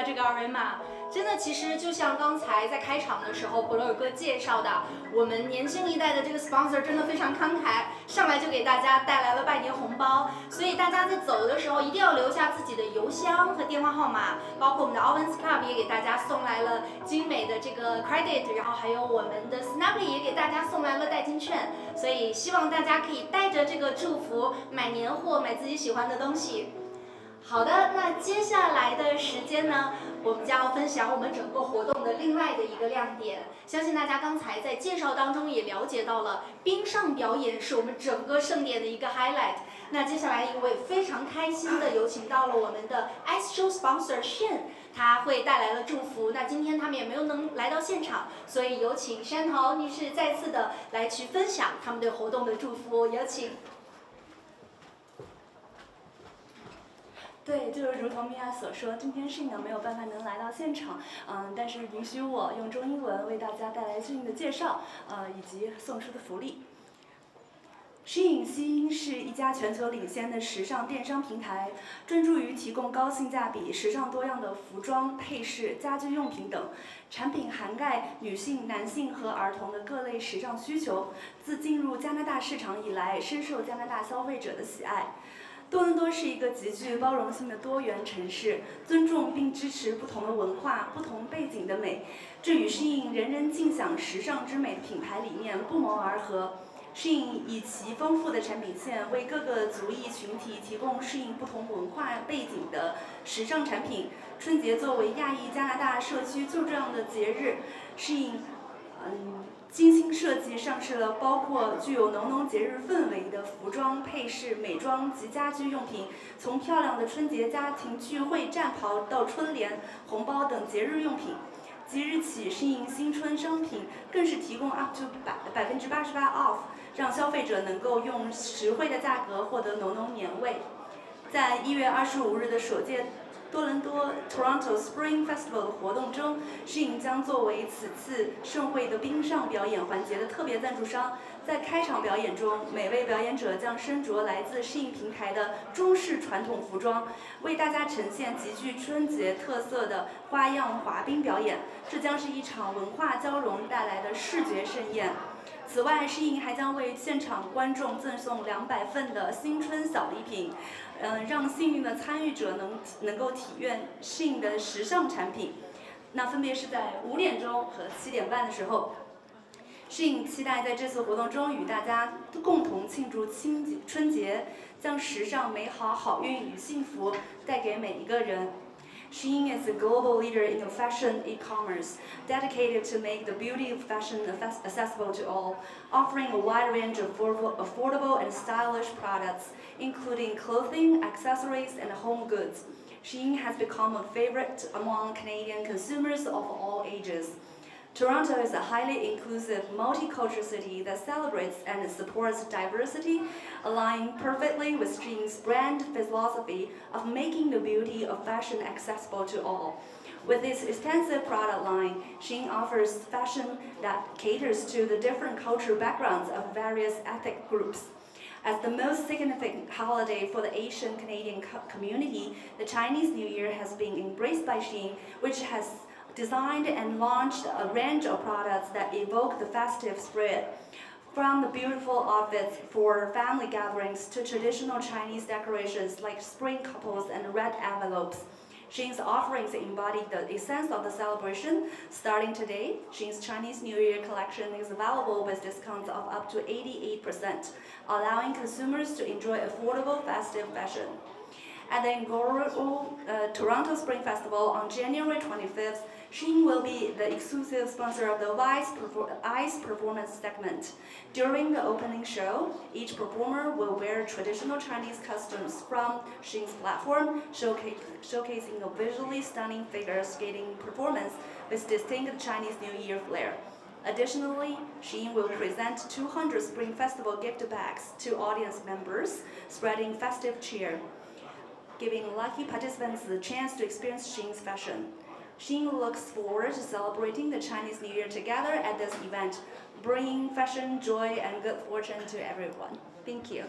这个二维码。真的，其实就像刚才在开场的时候，博尔哥介绍的，我们年轻一代的这个 sponsor 真的非常慷慨，上来就给大家带来了拜年红包。所以大家在走的时候一定要留下自己的邮箱和电话号码，包括我们的 Owens Club 也给大家送来了精美的这个 credit， 然后还有我们的 Snappy 也给大家送来了代金券。所以希望大家可以带着这个祝福买年货，买自己喜欢的东西。好的，那接下来的时间呢，我们将要分享我们整个活动的另外的一个亮点。相信大家刚才在介绍当中也了解到了，冰上表演是我们整个盛典的一个 highlight。那接下来我也非常开心的有请到了我们的 Ice Show sponsor Shen， 他会带来了祝福。那今天他们也没有能来到现场，所以有请山桃女士再次的来去分享他们对活动的祝福，有请。对，就是如同米娅所说，今天Shein呢没有办法能来到现场，但是允许我用中英文为大家带来Shein的介绍，以及送出的福利。Shein 西音是一家全球领先的时尚电商平台，专注于提供高性价比、时尚多样的服装、配饰、家居用品等产品，涵盖女性、男性和儿童的各类时尚需求。自进入加拿大市场以来，深受加拿大消费者的喜爱。多伦多是一个极具包容性的多元城市，尊重并支持不同的文化、不同背景的美，这与Shein人人尽享时尚之美的品牌理念不谋而合。Shein以其丰富的产品线为各个族裔群体提供适应不同文化背景的时尚产品。春节作为亚裔加拿大社区最重要的节日，Shein精心设计上市了包括具有浓浓节日氛围的服装、配饰、美妆及家居用品，从漂亮的春节家庭聚会战袍到春联、红包等节日用品。即日起，Shein新春商品更是提供 up to 88% off， 让消费者能够用实惠的价格获得浓浓年味。在1月25日的首届多伦多 Toronto Spring Festival 的活动中，Shein将作为此次盛会的冰上表演环节的特别赞助商。在开场表演中，每位表演者将身着来自Shein平台的中式传统服装，为大家呈现极具春节特色的花样滑冰表演。这将是一场文化交融带来的视觉盛宴。此外，Shein还将为现场观众赠送200份的新春小礼品，让幸运的参与者能够体验Shein的时尚产品。那分别是在5点钟和7点半的时候。Shein 期待在这次活动中与大家共同庆祝春节，将时尚、美好、好运与幸福带给每一个人。Shein is a global leader in the fashion e-commerce, dedicated to make the beauty of fashion accessible to all, offering a wide range of affordable and stylish products, including clothing, accessories, and home goods. Shein has become a favorite among Canadian consumers of all ages. Toronto is a highly inclusive, multicultural city that celebrates and supports diversity, aligning perfectly with Shein's brand philosophy of making the beauty of fashion accessible to all. With its extensive product line, Shein offers fashion that caters to the different cultural backgrounds of various ethnic groups. As the most significant holiday for the Asian Canadian community, the Chinese New Year has been embraced by Shein, which has designed and launched a range of products that evoke the festive spirit. From the beautiful outfits for family gatherings to traditional Chinese decorations like spring couples and red envelopes, Shein's offerings embody the essence of the celebration. Starting today, Shein's Chinese New Year collection is available with discounts of up to 88%, allowing consumers to enjoy affordable festive fashion. At the inaugural Toronto Spring Festival on January 25th, Shein will be the exclusive sponsor of the Ice Performance segment. During the opening show, each performer will wear traditional Chinese costumes from Shein's platform, showcasing a visually stunning figure skating performance with distinct Chinese New Year flair. Additionally, Shein will present 200 Spring Festival gift bags to audience members, spreading festive cheer, giving lucky participants the chance to experience Shein's fashion. Shein looks forward to celebrating the Chinese New Year together at this event, bringing fashion, joy, and good fortune to everyone. Thank you.